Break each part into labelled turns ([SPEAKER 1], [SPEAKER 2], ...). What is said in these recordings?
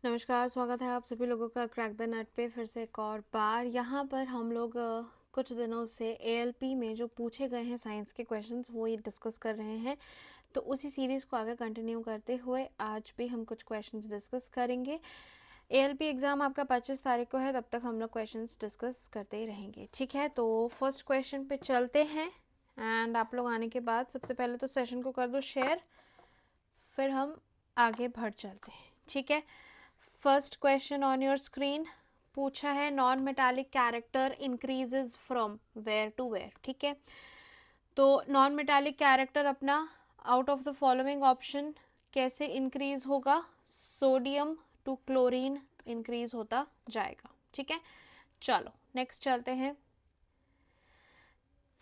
[SPEAKER 1] नमस्कार, स्वागत है आप सभी लोगों का क्रैक द नट पे फिर से एक और बार। यहाँ पर हम लोग कुछ दिनों से एएलपी में जो पूछे गए हैं साइंस के क्वेश्चंस वो ये डिस्कस कर रहे हैं। तो उसी सीरीज़ को आगे कंटिन्यू करते हुए आज भी हम कुछ क्वेश्चंस डिस्कस करेंगे। एएलपी एग्ज़ाम आपका 25 तारीख को है, तब तक हम लोग क्वेश्चंस डिस्कस करते ही रहेंगे, ठीक है। तो फर्स्ट क्वेश्चन पे चलते हैं एंड आप लोग आने के बाद सबसे पहले तो सेशन को कर दो शेयर, फिर हम आगे बढ़ चलते हैं, ठीक है। First question on your screen पूछा है non metallic character increases from where to where, ठीक है। तो नॉन मेटालिक कैरेक्टर अपना out of the following option कैसे इंक्रीज होगा? सोडियम टू क्लोरीन इंक्रीज होता जाएगा, ठीक है। चलो नेक्स्ट चलते हैं,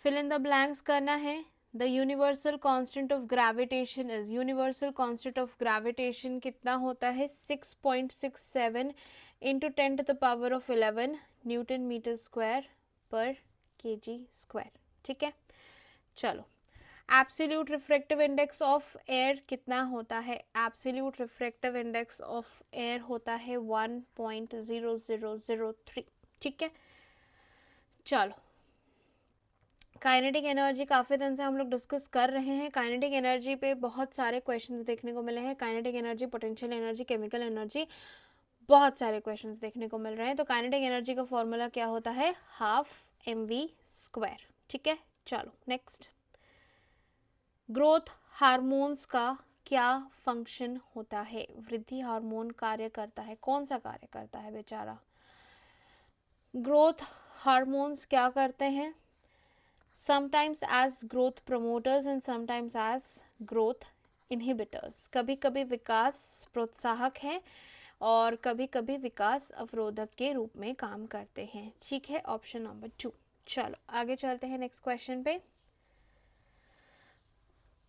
[SPEAKER 1] फिल इन द ब्लैंक्स करना है। The universal constant of gravitation is, universal constant of gravitation कितना होता है? 6.67 इंटू 10⁻11 न्यूटन मीटर स्क्वायर पर केजी स्क्वायर, ठीक है। चलो, absolute refractive index of air कितना होता है? Absolute refractive index of air होता है 1.0003, ठीक है। चलो, काइनेटिक एनर्जी काफ़ी दिन से हम लोग डिस्कस कर रहे हैं। काइनेटिक एनर्जी पे बहुत सारे क्वेश्चंस देखने को मिले हैं। Kinetic energy, potential energy, chemical energy, बहुत सारे क्वेश्चंस देखने को मिल रहे हैं। तो काइनेटिक एनर्जी का फॉर्मूला क्या होता है? हाफ mv², ठीक है। चलो नेक्स्ट, ग्रोथ हार्मोन्स का क्या फंक्शन होता है? वृद्धि हार्मोन कार्य करता है, कौन सा कार्य करता है बेचारा? ग्रोथ हार्मोन्स क्या करते हैं? Sometimes as growth promoters and sometimes as growth inhibitors. कभी कभी विकास प्रोत्साहक हैं और कभी कभी विकास अवरोधक के रूप में काम करते हैं, ठीक है। Option number 2। चलो आगे चलते हैं नेक्स्ट क्वेश्चन पे।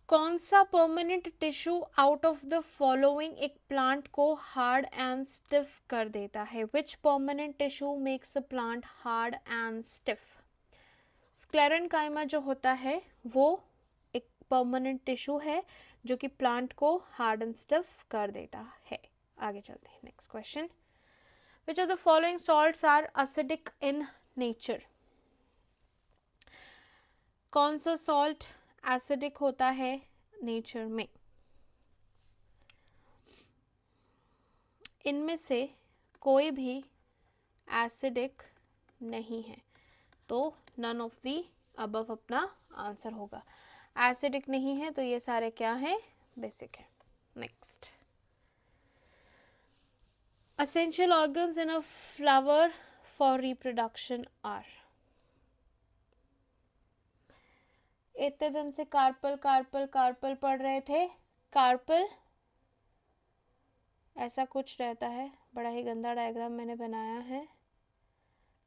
[SPEAKER 1] कौन सा permanent tissue out of the following एक प्लांट को हार्ड एंड स्टिफ कर देता है? Which permanent tissue makes a plant hard and stiff? Sclerenchyma जो होता है वो एक परमानेंट टिश्यू है जो कि प्लांट को हार्ड एंड स्टिफ कर देता है। आगे चलते हैं next question. Which of the following salts are acidic in nature? कौन सा सॉल्ट एसिडिक होता है नेचर में? इनमें से कोई भी एसिडिक नहीं है, तो नन ऑफ दी अबव अपना आंसर होगा। एसिडिक नहीं है तो ये सारे क्या हैं? बेसिक है। Next, essential organs in a flower for reproduction are। इतने दिन से कार्पल कार्पल कार्पल पढ़ रहे थे। कार्पल ऐसा कुछ रहता है, बड़ा ही गंदा डायग्राम मैंने बनाया है,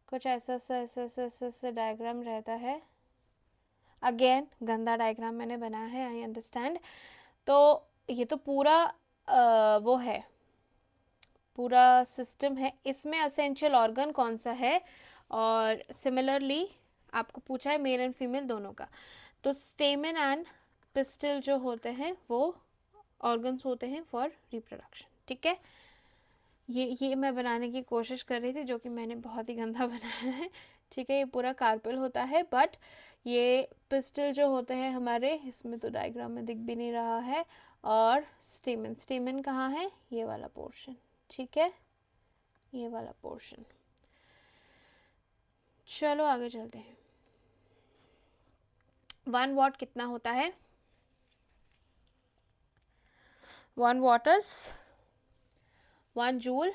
[SPEAKER 1] कुछ ऐसा डायग्राम रहता है। अगेन गंदा डायग्राम मैंने बनाया है, आई अंडरस्टैंड। तो ये तो पूरा वो है, पूरा सिस्टम है, इसमें असेंशियल ऑर्गन कौन सा है? और सिमिलरली आपको पूछा है मेल एंड फीमेल दोनों का, तो स्टेमन एंड पिस्टल जो होते हैं वो ऑर्गन्स होते हैं फॉर रिप्रोडक्शन, ठीक है। ये मैं बनाने की कोशिश कर रही थी जो कि मैंने बहुत ही गंदा बनाया है, ठीक है। ये पूरा कार्पल होता है, बट ये पिस्टल जो होते हैं हमारे, इसमें तो डायग्राम में दिख भी नहीं रहा है। और स्टेमन, स्टेमन कहाँ है? ये वाला पोर्शन, ठीक है, ये वाला पोर्शन। चलो आगे चलते हैं। 1 वॉट कितना होता है? 1 वॉट इज 1 जूल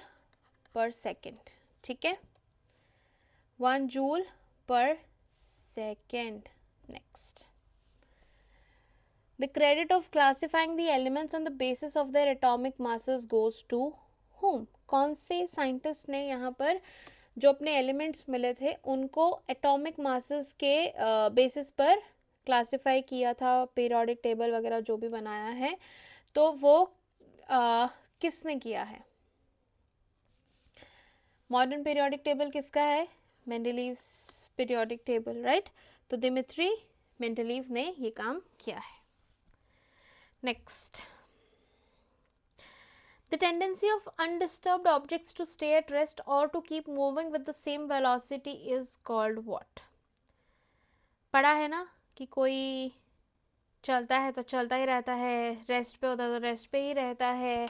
[SPEAKER 1] पर सेकेंड, ठीक है, 1 जूल पर second. Next, the credit of classifying the elements on the basis of their atomic masses goes to whom? कौन से साइंटिस्ट ने यहाँ पर जो अपने एलिमेंट्स मिले थे उनको एटॉमिक मासेस के बेसिस पर क्लासिफाई किया था, पीरियोडिक टेबल वगैरह जो भी बनाया है, तो वो किसने किया है? मॉडर्न पीरियोडिक टेबल किसका है? मेंडेलीव्स पीरियोडिक टेबल, राइट। तो दिमित्री मेंडेलीव ने ये काम किया है। Next, The tendency of undisturbed objects to stay at rest or to keep moving with the same velocity is called what? पढ़ा है ना कि कोई चलता है तो चलता ही रहता है, रेस्ट पे होता है तो रेस्ट पे ही रहता है,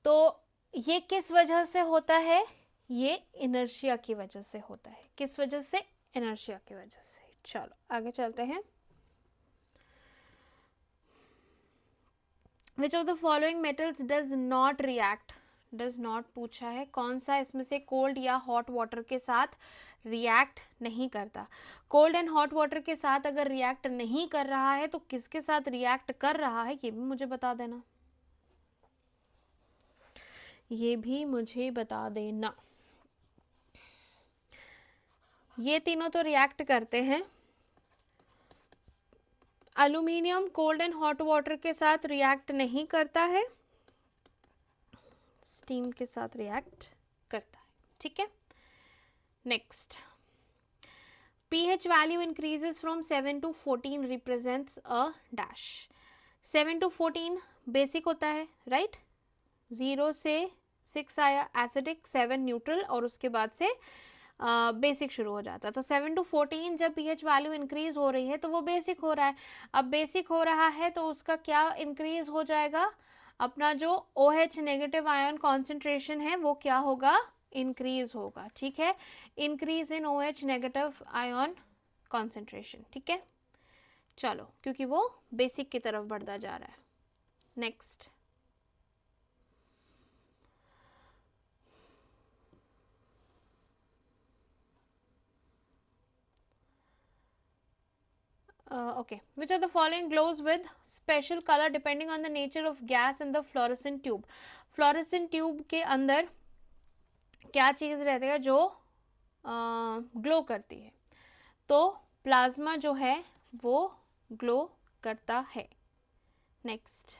[SPEAKER 1] तो ये किस वजह से होता है? ये इनर्शिया की वजह से होता है. किस वजह से? इनर्शिया की वजह से. चलो आगे चलते हैं. Which of the following metals does not react? Does not पूछा है. कौन सा इसमें से कोल्ड या हॉट वाटर के साथ रिएक्ट नहीं करता? कोल्ड एंड हॉट वाटर के साथ अगर रिएक्ट नहीं कर रहा है तो किसके साथ रिएक्ट कर रहा है ये भी मुझे बता देना. ये भी मुझे बता देना. ये तीनों तो रिएक्ट करते हैं. Aluminium cold and hot water के साथ रिएक्ट नहीं करता है, स्टीम के साथ रिएक्ट करता है. ठीक है. Next, pH value increases from 7 to 14 represents a dash. 7 to 14 basic होता है, राइट? 0 से 6 आया एसिडिक, 7 न्यूट्रल और उसके बाद से बेसिक शुरू हो जाता है. तो 7 to 14 जब pH वैल्यू इंक्रीज हो रही है तो वो बेसिक हो रहा है. अब बेसिक हो रहा है तो उसका क्या इंक्रीज हो जाएगा? अपना जो OH नेगेटिव आयन कॉन्सेंट्रेशन है वो क्या होगा? इंक्रीज होगा. ठीक है. Increase in OH negative ion concentration. ठीक है. चलो, क्योंकि वो बेसिक की तरफ बढ़ता जा रहा है. Next, okay, which of the following glows with special color depending on the nature of gas in the fluorescent tube? fluorescent tube के अंदर क्या चीज रहती है जो ग्लो करती है? तो प्लाज्मा जो है वो ग्लो करता है. Next,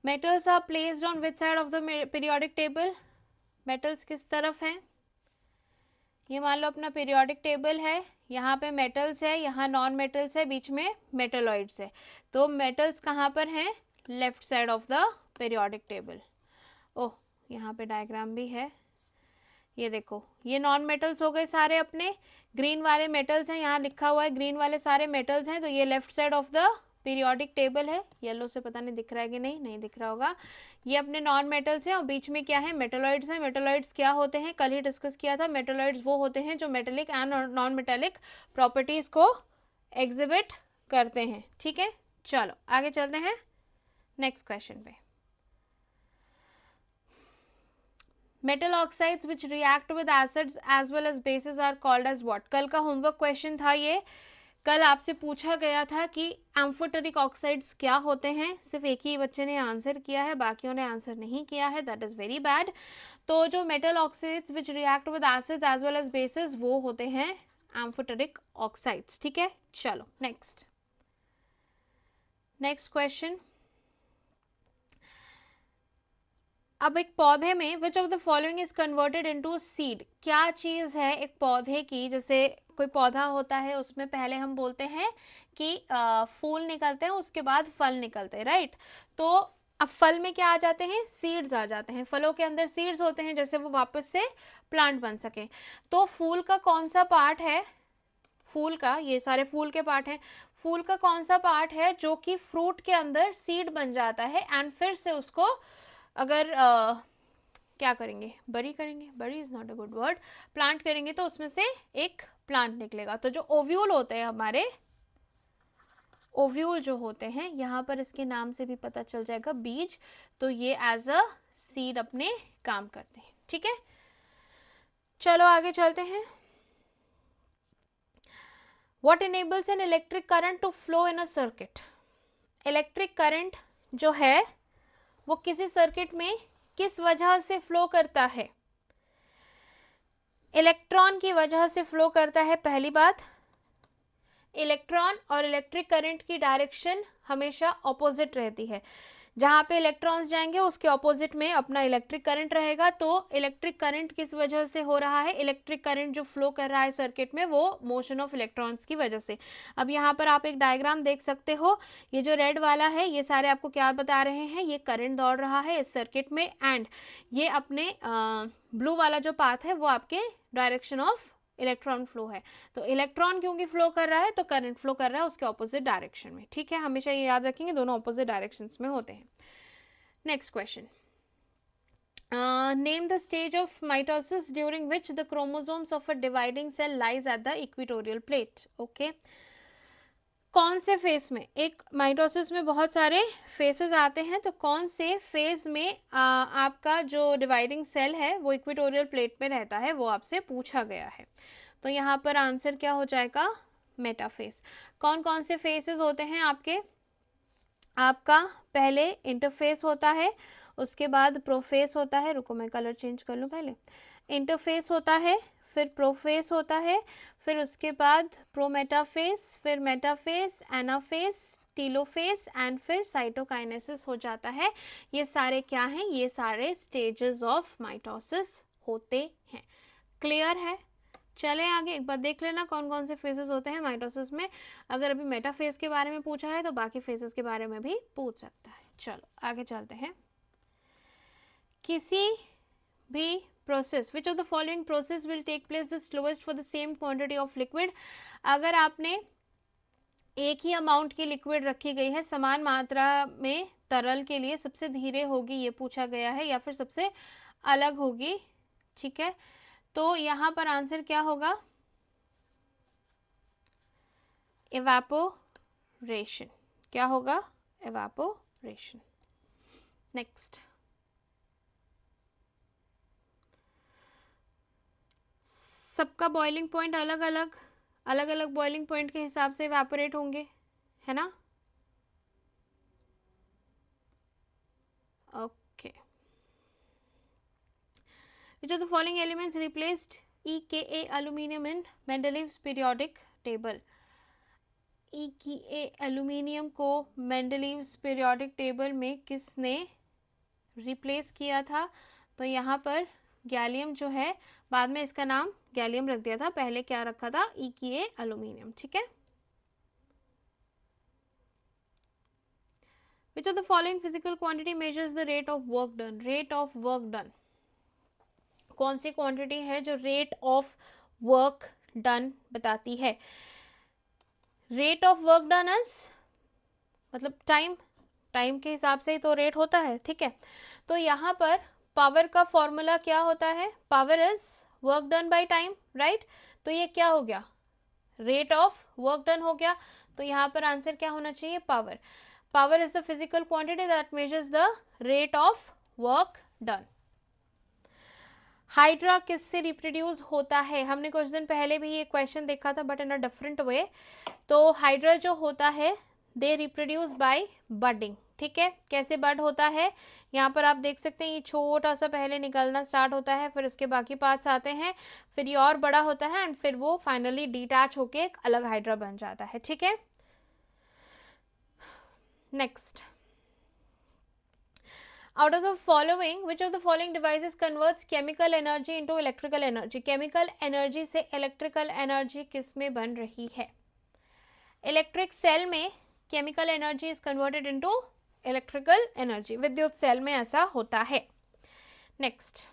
[SPEAKER 1] metals are placed on which side of the periodic table? metals किस तरफ हैं? ये मान लो अपना पीरियोडिक टेबल है, यहाँ पे मेटल्स है, यहाँ नॉन मेटल्स है, बीच में मेटलॉइड्स है. तो मेटल्स कहाँ पर हैं? Left side of the periodic table. Oh, यहाँ पे डायग्राम भी है. ये देखो, ये नॉन मेटल्स हो गए सारे अपने. ग्रीन वाले मेटल्स हैं, यहाँ लिखा हुआ है ग्रीन वाले सारे मेटल्स हैं. तो ये left side of the periodic table है. येलो से पता नहीं दिख रहा है कि नहीं, नहीं दिख रहा होगा. ये अपने नॉन मेटल्स हैं और बीच में क्या है? मेटलॉइड्स हैं. मेटलॉइड्स क्या होते हैं? कल ही डिस्कस किया था. मेटलॉइड्स वो होते हैं जो metallic and non metallic properties को एग्जिबिट करते हैं. ठीक है. चलो आगे चलते हैं नेक्स्ट क्वेश्चन पे. Metal oxides which react with acids as well as bases are called as what? कल का होमवर्क क्वेश्चन था ये. कल आपसे पूछा गया था कि एम्फोटेरिक ऑक्साइड्स क्या होते हैं. सिर्फ एक ही बच्चे ने आंसर किया है, बाकियों ने आंसर नहीं किया है. That is very bad. तो जो metal oxides which react with acids as well as bases वो होते हैं एम्फोटेरिक ऑक्साइड्स. ठीक है. चलो नेक्स्ट क्वेश्चन. अब एक पौधे में विच of the following is converted into seed? क्या चीज है एक पौधे की? जैसे कोई पौधा होता है उसमें पहले हम बोलते हैं कि फूल निकलते हैं, उसके बाद फल निकलते हैं, राइट? तो अब फल में क्या आ जाते हैं? सीड्स आ जाते हैं. फलों के अंदर सीड्स होते हैं जैसे वो वापस से प्लांट बन सके. तो फूल का कौन सा पार्ट है? फूल का, ये सारे फूल के पार्ट हैं. फूल का कौन सा पार्ट है जो कि फ्रूट के अंदर सीड बन जाता है एंड फिर से उसको अगर क्या करेंगे? बरी करेंगे. बरी is not a good word. Plant करेंगे तो उसमें से एक प्लांट निकलेगा. तो जो ओव्यूल होते हैं हमारे, ओव्यूल जो होते हैं, यहाँ पर इसके नाम से भी पता चल जाएगा बीज. तो ये एज अ सीड अपने काम करते हैं. ठीक है. चलो आगे चलते हैं. What enables an electric current to flow in a circuit? Electric current जो है वो किसी सर्किट में किस वजह से फ्लो करता है? इलेक्ट्रॉन की वजह से फ्लो करता है. पहली बात, इलेक्ट्रॉन और इलेक्ट्रिक करंट की डायरेक्शन हमेशा ऑपोजिट रहती है. जहाँ पे इलेक्ट्रॉन्स जाएंगे उसके ऑपोजिट में अपना इलेक्ट्रिक करंट रहेगा। तो इलेक्ट्रिक करंट किस वजह से हो रहा है, इलेक्ट्रिक करंट जो फ्लो कर रहा है सर्किट में वो मोशन ऑफ इलेक्ट्रॉन्स की वजह से। अब यहाँ पर आप एक डायग्राम देख सकते हो, ये जो रेड वाला है ये सारे आपको क्या बता रहे हैं, ये करंट दौड़ रहा है इस सर्किट में, एंड ये अपने ब्लू वाला जो पाथ है वो आपके डायरेक्शन ऑफ इलेक्ट्रॉन फ्लो है। तो इलेक्ट्रॉन क्योंकि फ्लो कर रहा है तो करंट फ्लो कर रहा है उसके ऑपोजिट डायरेक्शन में। ठीक है, हमेशा ये याद रखेंगे, दोनों ऑपोजिट डायरेक्शंस में होते हैं। Next question, name the stage of mitosis during which the chromosomes of a dividing cell lies at the equatorial plate. Okay, कौन से फेज में, एक माइटोसिस में बहुत सारे फेसेस आते हैं, तो कौन से फेज में आपका जो डिवाइडिंग सेल है वो इक्वेटोरियल प्लेट में रहता है, वो आपसे पूछा गया है। तो यहाँ पर आंसर क्या हो जाएगा, मेटाफेज। कौन कौन से फेसेस होते हैं आपके, आपका पहले इंटरफेस होता है, उसके बाद प्रोफेस होता है, रुको मैं कलर चेंज कर लूँ, पहले इंटरफेस होता है, फिर प्रोफेस होता है, फिर उसके बाद प्रोमेटाफेस, फिर मेटाफेस, एनाफेस, टीलोफेस एंड फिर साइटोकाइनेसिस हो जाता है। ये सारे क्या हैं, ये सारे स्टेजेस ऑफ माइटोसिस होते हैं। क्लियर है, चले आगे एक बार देख लेना कौन कौन से फेजेस होते हैं माइटोसिस में। अगर अभी मेटाफेज के बारे में पूछा है तो बाकी फेजेस के बारे में भी पूछ सकता है। चलो आगे चलते हैं। किसी भी process, which of the following process will take place the slowest for the same quantity of liquid. अगर आपने एक ही अमाउंट की लिक्विड रखी गई है समान मात्रा में तरल के लिए, सबसे धीरे होगी ये पूछा गया है या फिर सबसे अलग होगी। ठीक है, तो यहाँ पर आंसर क्या होगा, इवेपोरेशन। क्या होगा, इवेपोरेशन। नेक्स्ट, सबका बॉइलिंग पॉइंट अलग अलग, अलग अलग बॉइलिंग पॉइंट के हिसाब से इवेपोरेट होंगे, है ना। Okay, which of the following elements replaced EKA aluminium in Mendeleev's periodic table। EKA aluminium को Mendeleev's periodic table में किसने रिप्लेस किया था, तो यहाँ पर गैलियम जो है, बाद में इसका नाम गैलियम रख दिया था, पहले क्या रखा था, EKA aluminium। ठीक है, which of the following physical quantity measures the rate of work done। rate of work done, कौन सी क्वांटिटी है जो रेट ऑफ वर्क डन बताती है। Rate of work done is मतलब टाइम, टाइम के हिसाब से ही तो रेट होता है। ठीक है, तो यहाँ पर पावर का फॉर्मूला क्या होता है, power is work done by time, right. तो ये क्या हो गया, रेट ऑफ वर्क डन हो गया। तो यहाँ पर आंसर क्या होना चाहिए, power. Power is the physical quantity that measures the rate of work done. Hydra किससे रिप्रोड्यूस होता है, हमने कुछ दिन पहले भी ये क्वेश्चन देखा था but in a different way. तो हाइड्रा जो होता है दे रिप्रोड्यूस बाय बडिंग। ठीक है, कैसे बड होता है, यहाँ पर आप देख सकते हैं ये छोटा सा पहले निकलना स्टार्ट होता है, फिर इसके बाकी पार्ट्स आते हैं, फिर ये और बड़ा होता है एंड फिर वो फाइनली डिटैच होके एक अलग हाइड्रा बन जाता है। ठीक है, next, out of the following which of the following devices converts chemical energy into electrical energy। chemical energy से electrical energy किस में बन रही है, इलेक्ट्रिक सेल में chemical energy is converted into electrical energy, विद्युत सेल में ऐसा होता है। next,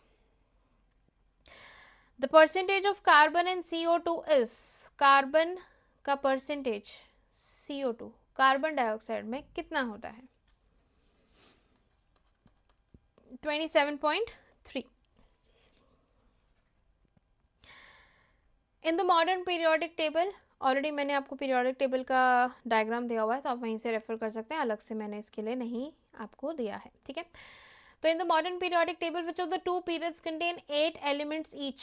[SPEAKER 1] the percentage of carbon in CO2 is, carbon का परसेंटेज CO2 कार्बन डाइऑक्साइड में कितना होता है, 27.3। In the modern periodic table, already मैंने आपको पीरियोडिक टेबल का डायग्राम दिया हुआ है तो आप वहीं से रेफर कर सकते हैं, अलग से मैंने इसके लिए नहीं आपको दिया है। ठीक है, तो in the modern periodic table which of the two periods contain 8 elements each,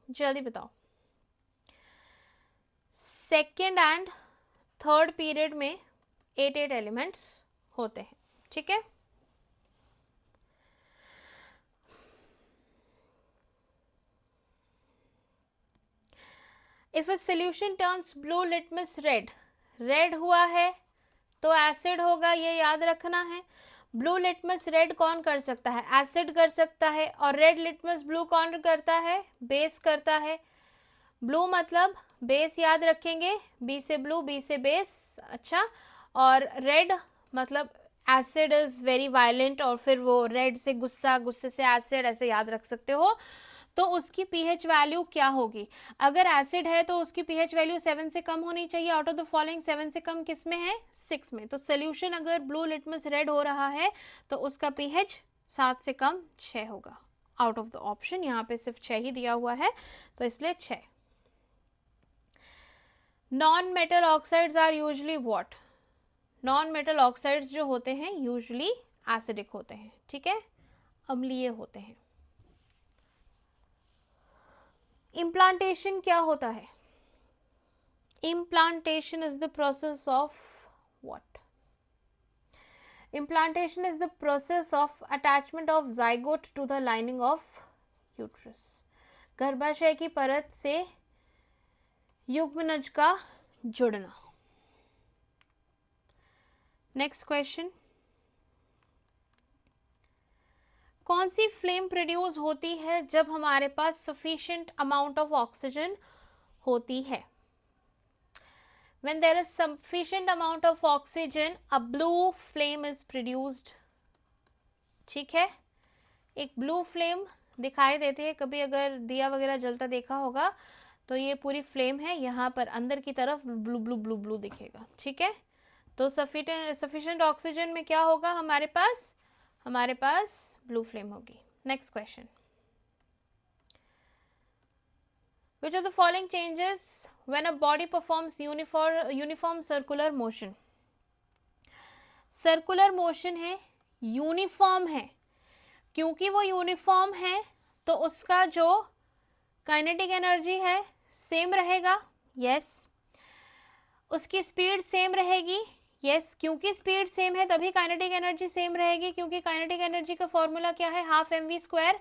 [SPEAKER 1] जल्दी बताओ। सेकेंड एंड थर्ड पीरियड में 8 एलिमेंट्स होते हैं। ठीक है, if a solution turns blue litmus red, red हुआ है तो एसिड होगा, ये याद रखना है। ब्लू लिटमस रेड कौन कर सकता है? एसिड कर सकता है। और रेड लिटमस ब्लू कौन करता है? बेस करता है। ब्लू मतलब बेस याद रखेंगे, बी से ब्लू, बी से बेस। अच्छा, और रेड मतलब एसिड इज वेरी वायलेंट, और फिर वो रेड से गुस्सा, गुस्से से एसिड, ऐसे याद रख सकते हो। तो उसकी पीएच वैल्यू क्या होगी? अगर एसिड है तो उसकी पीएच वैल्यू 7 से कम होनी चाहिए। आउट ऑफ द फॉलोइंग 7 से कम किस में है? 6 में। तो सोल्यूशन अगर ब्लू लिटमस रेड हो रहा है तो उसका पीएच 7 से कम 6 होगा। आउट ऑफ द ऑप्शन यहाँ पे सिर्फ 6 ही दिया हुआ है, तो इसलिए 6। Non metal oxides are usually what? Non metal oxides जो होते हैं यूजुअली एसिडिक होते हैं, ठीक है, अम्लीय होते हैं। इम्प्लांटेशन क्या होता है? Implantation is the process of what? Implantation is the process of attachment of zygote to the lining of uterus. गर्भाशय की परत से युग्मनज का जुड़ना। नेक्स्ट क्वेश्चन, कौन सी फ्लेम प्रोड्यूस होती है जब हमारे पास सफिशिएंट अमाउंट ऑफ ऑक्सीजन होती है? When there is sufficient amount of oxygen, a blue flame is produced. ठीक है, एक ब्लू फ्लेम दिखाई देती है। कभी अगर दिया वगैरह जलता देखा होगा तो ये पूरी फ्लेम है, यहाँ पर अंदर की तरफ ब्लू ब्लू ब्लू ब्लू दिखेगा, ठीक है। तो सफिशिएंट ऑक्सीजन में क्या होगा हमारे पास? हमारे पास ब्लू फ्लेम होगी। Next question, which of the following changes when a body performs uniform circular motion? Circular motion है, यूनिफॉर्म है। क्योंकि वो यूनिफॉर्म है तो उसका जो काइनेटिक एनर्जी है सेम रहेगा, यस। उसकी स्पीड सेम रहेगी, यस। क्योंकि स्पीड सेम है तभी काइनेटिक एनर्जी सेम रहेगी, क्योंकि काइनेटिक एनर्जी का फॉर्मूला क्या है? Half mv²।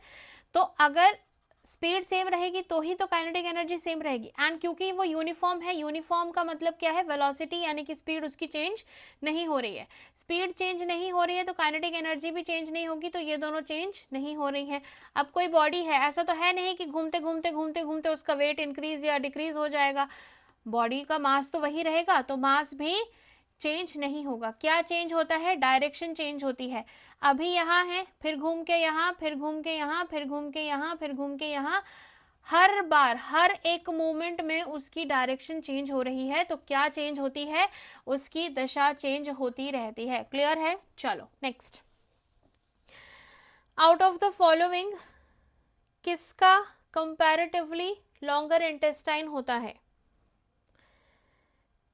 [SPEAKER 1] तो अगर स्पीड सेम रहेगी तो ही तो काइनेटिक एनर्जी सेम रहेगी। एंड क्योंकि वो यूनिफॉर्म है, यूनिफॉर्म का मतलब क्या है? वेलोसिटी, यानी कि स्पीड उसकी चेंज नहीं हो रही है। स्पीड चेंज नहीं हो रही है तो काइनेटिक एनर्जी भी चेंज नहीं होगी, तो ये दोनों चेंज नहीं हो रही है। अब कोई बॉडी है, ऐसा तो है नहीं कि घूमते घूमते घूमते घूमते उसका वेट इंक्रीज या डिक्रीज हो जाएगा। बॉडी का मास तो वही रहेगा, तो मास भी चेंज नहीं होगा। क्या चेंज होता है? डायरेक्शन चेंज होती है। अभी यहाँ है, फिर घूम के यहाँ, फिर घूम के यहाँ, फिर घूम के यहाँ, फिर घूम के यहाँ। हर बार, हर एक मूवमेंट में उसकी डायरेक्शन चेंज हो रही है। तो क्या चेंज होती है? उसकी दशा चेंज होती रहती है। क्लियर है? चलो next, out of the following किसका कंपैरेटिवली लॉन्गर इंटेस्टाइन होता है?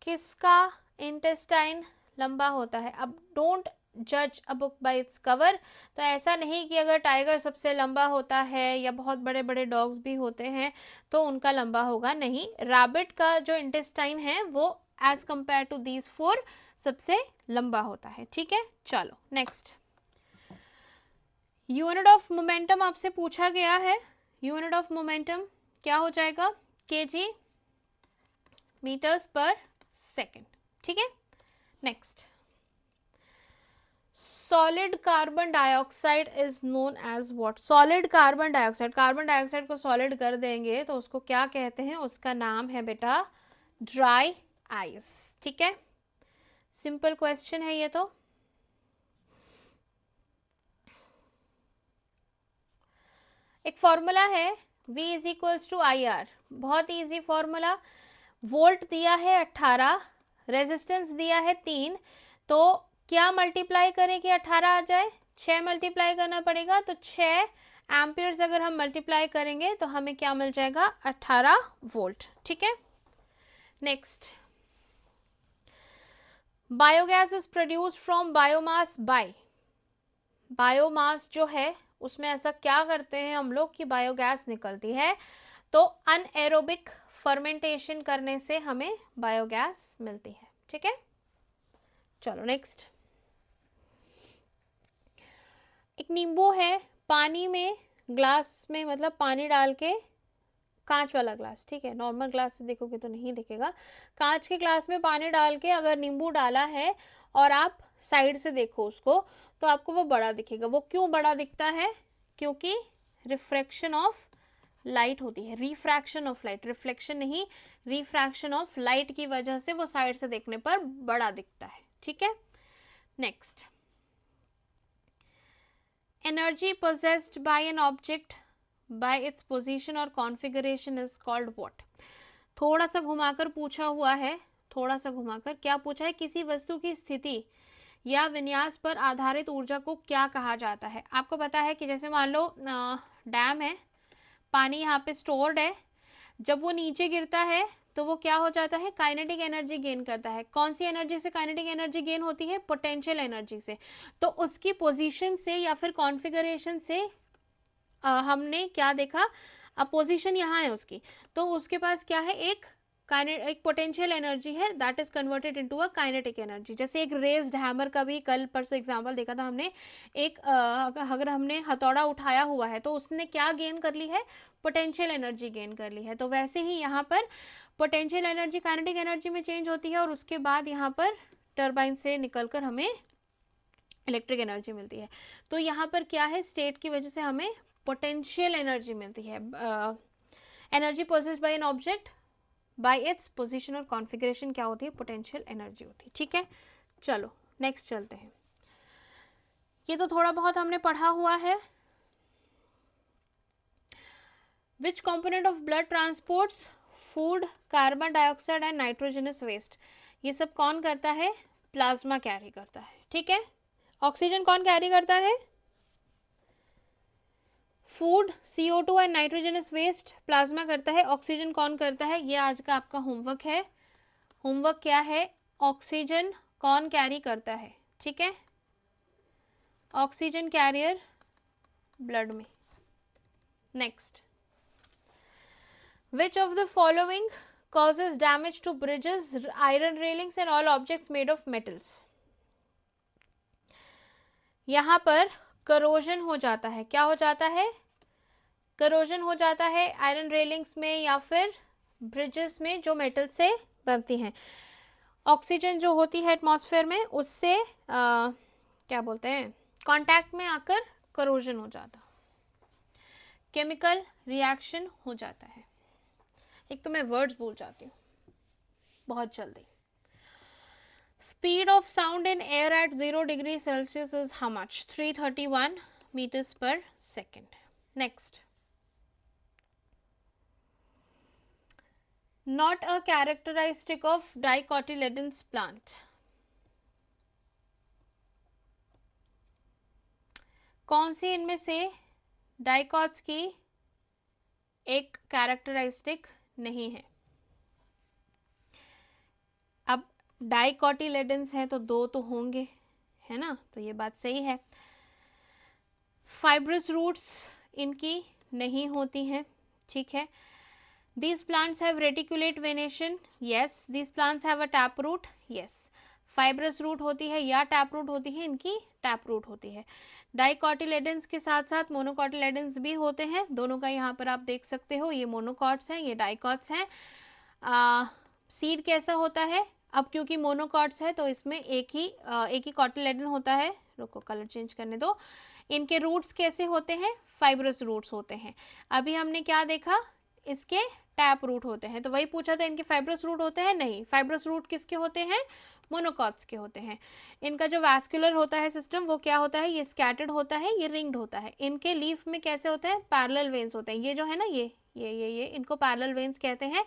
[SPEAKER 1] किसका इंटेस्टाइन लंबा होता है? अब डोंट जज a book by its cover. तो ऐसा नहीं कि अगर टाइगर सबसे लंबा होता है या बहुत बड़े बड़े डॉग्स भी होते हैं तो उनका लंबा होगा, नहीं। रैबिट का जो इंटेस्टाइन है वो एज कंपेयर टू दीज 4 सबसे लंबा होता है, ठीक है। चलो नेक्स्ट, यूनिट ऑफ मोमेंटम आपसे पूछा गया है। यूनिट ऑफ मोमेंटम क्या हो जाएगा? केजी मीटर्स पर सेकेंड, ठीक है। Next, solid carbon dioxide is known as what? Solid carbon dioxide, carbon dioxide को सॉलिड कर देंगे तो उसको क्या कहते हैं? उसका नाम है बेटा ड्राई आइस, ठीक है। सिंपल क्वेश्चन है ये तो। एक फॉर्मूला है V is equals to IR, बहुत इजी फॉर्मूला। वोल्ट दिया है 18, रेजिस्टेंस दिया है 3, तो क्या मल्टीप्लाई करें कि 18 आ जाए? 6 मल्टीप्लाई करना पड़ेगा। तो 6 एम्पियर्स अगर हम मल्टीप्लाई करेंगे तो हमें क्या मिल जाएगा? 18 वोल्ट, ठीक है। Next, biogas is produced from biomass by. Biomass जो है उसमें ऐसा क्या करते हैं हम लोग कि बायोगैस निकलती है? तो अनएरोबिक फर्मेंटेशन करने से हमें बायोगैस मिलती है, ठीक है। चलो नेक्स्ट, एक नींबू है, पानी में, ग्लास में, मतलब पानी डाल के, कांच वाला ग्लास, ठीक है, नॉर्मल ग्लास से देखोगे तो नहीं दिखेगा। कांच के ग्लास में पानी डाल के अगर नींबू डाला है और आप साइड से देखो उसको तो आपको वो बड़ा दिखेगा। वो क्यों बड़ा दिखता है? क्योंकि रिफ्रैक्शन ऑफ लाइट होती है, रिफ्रैक्शन ऑफ लाइट, रिफ्लेक्शन नहीं, रिफ्रैक्शन ऑफ लाइट की वजह से वो साइड से देखने पर बड़ा दिखता है। ठीक है, next, energy possessed by an object by its position or configuration is called what? थोड़ा सा घुमाकर पूछा हुआ है, थोड़ा सा घुमाकर क्या पूछा है? किसी वस्तु की स्थिति या विन्यास पर आधारित ऊर्जा को क्या कहा जाता है? आपको पता है कि जैसे मान लो डैम है, पानी यहाँ पे स्टोर्ड है, जब वो नीचे गिरता है तो वो क्या हो जाता है? काइनेटिक एनर्जी गेन करता है। कौन सी एनर्जी से काइनेटिक एनर्जी गेन होती है? पोटेंशियल एनर्जी से। तो उसकी पोजीशन से या फिर कॉन्फ़िगरेशन से हमने क्या देखा? पोजीशन यहाँ है उसकी, तो उसके पास क्या है? एक पोटेंशियल एनर्जी है that is converted into a kinetic energy. जैसे एक रेज्ड हैमर का भी कल परसों एग्जांपल देखा था हमने। एक अगर हमने हथौड़ा उठाया हुआ है तो उसने क्या गेन कर ली है? पोटेंशियल एनर्जी गेन कर ली है। तो वैसे ही यहाँ पर पोटेंशियल एनर्जी काइनेटिक एनर्जी में चेंज होती है और उसके बाद यहाँ पर टरबाइन से निकलकर हमें इलेक्ट्रिक एनर्जी मिलती है। तो यहाँ पर क्या है? स्टेट की वजह से हमें पोटेंशियल एनर्जी मिलती है। Energy possessed by an object by its position और कॉन्फ़िगरेशन क्या होती है? पोटेंशियल एनर्जी होती है। ठीक है, चलो नेक्स्ट चलते हैं। ये तो थोड़ा बहुत हमने पढ़ा हुआ है। Which component of blood transports food, carbon dioxide and nitrogenous waste? ये सब कौन करता है? प्लाज्मा कैरी करता है। ठीक है, ऑक्सीजन कौन कैरी करता है? Food, CO2 and nitrogenous waste plasma करता है। ऑक्सीजन कौन करता है? ये आज का आपका होमवर्क है। होमवर्क क्या है? ऑक्सीजन कौन कैरी करता है? ठीक है, ऑक्सीजन कैरियर ब्लड में। Next, which of the following causes damage to bridges, iron railings and all objects made of metals? यहाँ पर करोजन हो जाता है। क्या हो जाता है? करोजन हो जाता है आयरन रेलिंग्स में या फिर ब्रिजेस में जो मेटल से बनती हैं। ऑक्सीजन जो होती है एटमॉस्फेयर में उससे क्या बोलते हैं, कांटेक्ट में आकर करोजन हो जाता, केमिकल रिएक्शन हो जाता है। एक तो मैं वर्ड्स भूल जाती हूँ बहुत जल्दी। Speed of sound in air at 0 degree Celsius is how much? 331 metres per second. Next, not a characteristic of dicotyledons plant. कौन सी इनमें से डाइकॉट्स की एक कैरेक्टरिस्टिक नहीं है? अब डाइकोटिलेडन्स है तो दो तो होंगे, है ना? तो ये बात सही है। फाइब्रस रूट्स इनकी नहीं होती हैं। ठीक है, these plants have reticulate venation, yes, these plants have a tap root, yes, fibrous root होती है या टैप रूट होती है? इनकी टैप रूट होती है। डाइकोटिलेडन्स के साथ साथ मोनोकोटिलेडन्स भी होते हैं, दोनों का यहाँ पर आप देख सकते हो। ये मोनोकॉट्स हैं, ये डाइकॉट्स हैं। सीड कैसा होता है? अब क्योंकि मोनोकॉट्स है तो इसमें एक ही कोटिलेडन होता है। रुको, कलर चेंज करने दो। इनके रूट्स कैसे होते हैं? फाइब्रस रूट्स होते हैं। अभी हमने क्या देखा? इसके टैप रूट होते हैं। तो वही पूछा था, इनके फाइब्रस रूट होते हैं? नहीं, फाइब्रस रूट किसके होते हैं? मोनोकॉट्स के होते हैं। इनका जो वैस्कुलर होता है सिस्टम वो क्या होता है? ये स्कैटर्ड होता है, ये रिंग्ड होता है। इनके लीफ में कैसे होते हैं? पैरेलल वेन्स होते हैं। ये जो है ना, ये इनको पैरेलल वेन्स कहते हैं।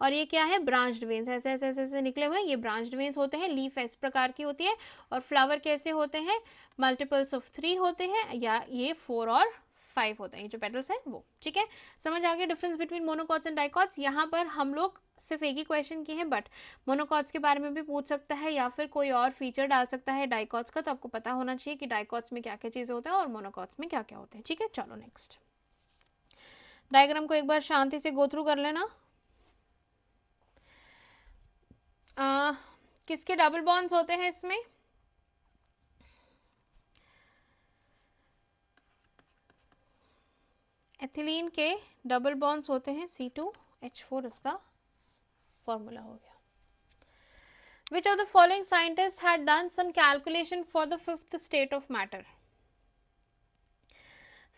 [SPEAKER 1] और ये क्या है? ब्रांच्ड वेन्स, ऐसे ऐसे ऐसे ऐसे निकले हुए हैं, ये ब्रांच्ड वेन्स होते हैं। लीफ इस प्रकार की होती है। और फ्लावर कैसे होते हैं? मल्टीपल्स ऑफ 3 होते हैं, या ये 4 और 5 होते हैं, ये जो पेटल्स हैं वो। ठीक है, समझ आ गया difference between monocots and dicots? यहाँ पर हम लोग सिर्फ एक ही क्वेश्चन किए हैं, बट मोनोकॉट्स के बारे में भी पूछ सकता है या फिर कोई और फीचर डाल सकता है डाइकॉट्स का। तो आपको पता होना चाहिए कि डाइकॉट्स में क्या क्या चीज़ें होते हैं और मोनोकॉट्स में क्या क्या होते हैं। ठीक है, चलो नेक्स्ट डायग्राम को एक बार शांति से गो थ्रू कर लेना। किसके डबल बॉन्ड्स होते हैं इसमें? एथिलीन के डबल बॉन्ड्स होते हैं, C2H4 इसका फॉर्मूला हो गया। Which of the following scientists had done some calculation for the fifth state of matter?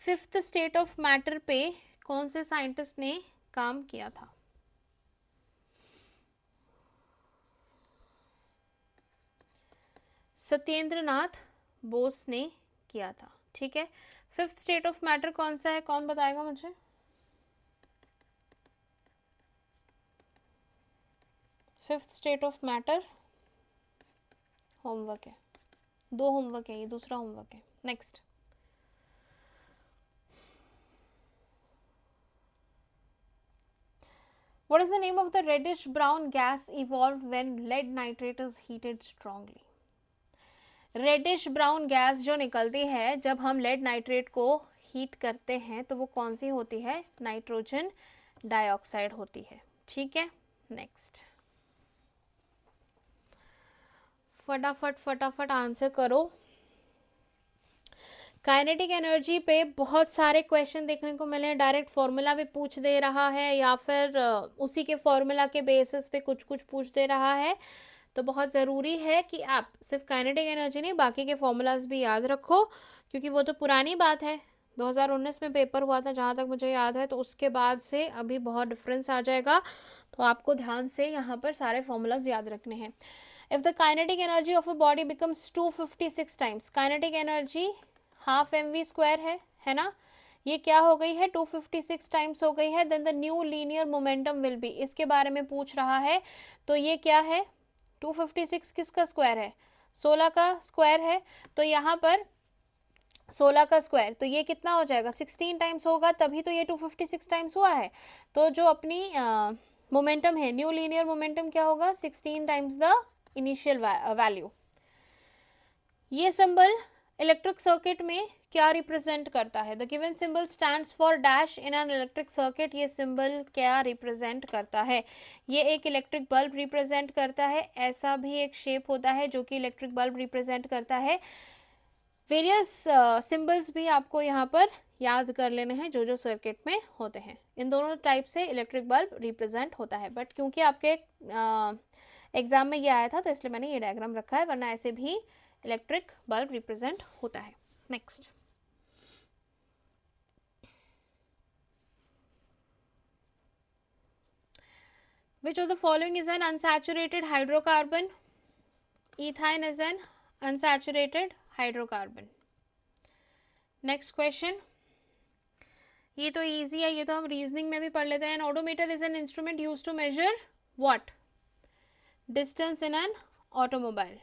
[SPEAKER 1] Fifth state of matter पे कौन से साइंटिस्ट ने काम किया था? सत्येंद्र नाथ बोस ने किया था। ठीक है, फिफ्थ स्टेट ऑफ मैटर कौन सा है, कौन बताएगा मुझे? Fifth state of matter homework है, 2 होमवर्क है, ये दूसरा होमवर्क है। Next, what is the name of the reddish brown gas evolved when lead nitrate is heated strongly? Reddish brown gas जो निकलती है जब हम लेड नाइट्रेट को हीट करते हैं तो वो कौन सी होती है? नाइट्रोजन डाइऑक्साइड होती है। ठीक है, नेक्स्ट, फटाफट फटाफट आंसर करो। काइनेटिक एनर्जी पे बहुत सारे क्वेश्चन देखने को मिले हैं, डायरेक्ट फॉर्मूला भी पूछ दे रहा है या फिर उसी के फॉर्मूला के बेसिस पे कुछ कुछ पूछ दे रहा है। तो बहुत ज़रूरी है कि आप सिर्फ काइनेटिक एनर्जी नहीं बाकी के फॉर्मूलाज भी याद रखो, क्योंकि वो तो पुरानी बात है, 2019 में पेपर हुआ था जहाँ तक मुझे याद है, तो उसके बाद से अभी बहुत डिफरेंस आ जाएगा, तो आपको ध्यान से यहाँ पर सारे फॉर्मूलाज याद रखने हैं। If the kinetic energy of a body becomes 256 times, kinetic energy half mv² है ना, ये क्या हो गई है? 256 टाइम्स हो गई है। Then the new linear momentum will be, इसके बारे में पूछ रहा है, तो ये क्या है? 256 किसका स्क्वायर है? 16 का स्क्वायर है, तो यहाँ पर 16 का स्क्वायर, तो ये कितना हो जाएगा? 16 टाइम्स होगा, तभी तो ये 256 टाइम्स हुआ है। तो जो अपनी मोमेंटम है, न्यू लीनियर मोमेंटम क्या होगा? 16 टाइम्स द इनिशियल वैल्यू। ये सिंबल इलेक्ट्रिक सर्किट में क्या रिप्रेजेंट करता है? The given symbol stands for dash in an electric circuit, ये सिंबल क्या रिप्रेजेंट करता है? ये एक इलेक्ट्रिक बल्ब रिप्रेजेंट करता है। ऐसा भी एक शेप होता है जो कि इलेक्ट्रिक बल्ब रिप्रेजेंट करता है। वेरियस सिंबल्स भी आपको यहाँ पर याद कर लेने हैं जो जो सर्किट में होते हैं। इन दोनों टाइप से इलेक्ट्रिक बल्ब रिप्रेजेंट होता है, बट क्योंकि आपके एग्जाम में ये आया था तो इसलिए मैंने ये डायग्राम रखा है, वरना ऐसे भी इलेक्ट्रिक बल्ब रिप्रेजेंट होता है। Next, which of the following is an unsaturated hydrocarbon? Ethane is an unsaturated hydrocarbon. Next question, ये तो इजी है, ये तो हम रीजनिंग में भी पढ़ लेते हैं। An odometer is an instrument used to measure what? Distance in an automobile.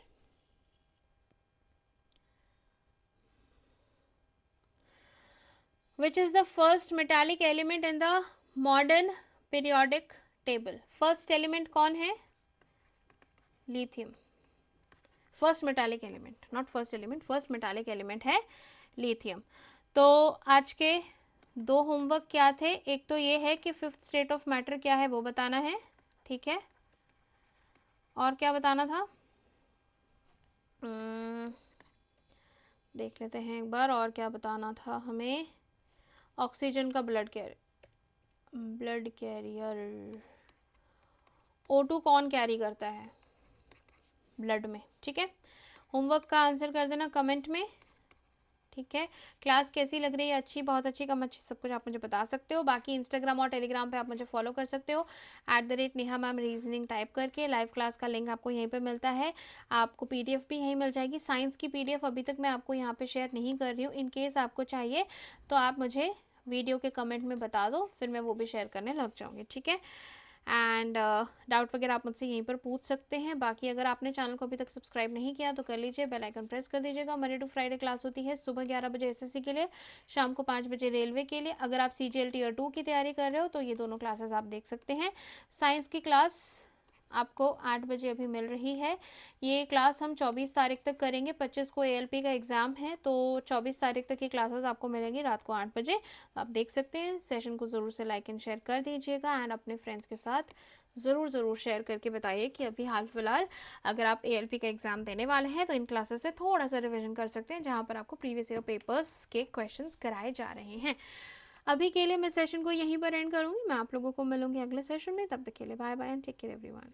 [SPEAKER 1] Which is the first metallic element in the modern periodic table? First element कौन है? Lithium. First metallic element, not first element, first metallic element है lithium. तो आज के 2 homework क्या थे? एक तो ये है कि फिफ्थ स्टेट ऑफ मैटर क्या है वो बताना है, ठीक है, और क्या बताना था? देख लेते हैं एक बार, और क्या बताना था हमें? ऑक्सीजन का ब्लड कैरियर O2 कौन कैरी करता है ब्लड में? ठीक है, होमवर्क का आंसर कर देना कमेंट में, ठीक है। क्लास कैसी लग रही है? अच्छी, बहुत अच्छी, कम अच्छी, सब कुछ आप मुझे बता सकते हो। बाकी इंस्टाग्राम और टेलीग्राम पे आप मुझे फॉलो कर सकते हो, @नेहा मैम रीजनिंग टाइप करके। लाइव क्लास का लिंक आपको यहीं पे मिलता है, आपको PDF भी यहीं मिल जाएगी। साइंस की PDF अभी तक मैं आपको यहाँ पे शेयर नहीं कर रही हूँ, इन केस आपको चाहिए तो आप मुझे वीडियो के कमेंट में बता दो, फिर मैं वो भी शेयर करने लग जाऊँगी, ठीक है। एंड डाउट वगैरह आप मुझसे यहीं पर पूछ सकते हैं। बाकी अगर आपने चैनल को अभी तक सब्सक्राइब नहीं किया तो कर लीजिए, बेल आइकन प्रेस कर दीजिएगा। मंडे टू फ्राइडे क्लास होती है, सुबह 11 बजे SSC के लिए, शाम को 5 बजे रेलवे के लिए। अगर आप CGL Tier 2 की तैयारी कर रहे हो तो ये दोनों क्लासेस आप देख सकते हैं। साइंस की क्लास आपको 8 बजे अभी मिल रही है। ये क्लास हम 24 तारीख तक करेंगे, 25 को ALP का एग्ज़ाम है, तो 24 तारीख तक की क्लासेस आपको मिलेंगी रात को 8 बजे। आप देख सकते हैं। सेशन को ज़रूर से लाइक एंड शेयर कर दीजिएगा, एंड अपने फ्रेंड्स के साथ ज़रूर शेयर करके बताइए कि अभी हाल फिलहाल अगर आप ALP का एग्ज़ाम देने वाले हैं तो इन क्लासेस से थोड़ा सा रिविजन कर सकते हैं, जहाँ पर आपको प्रीवियस ईयर पेपर्स के क्वेश्चंस कराए जा रहे हैं। अभी के लिए मैं सेशन को यहीं पर एंड करूँगी, मैं आप लोगों को मिलूंगी अगले सेशन में। तब तक के लिए bye bye and take care everyone.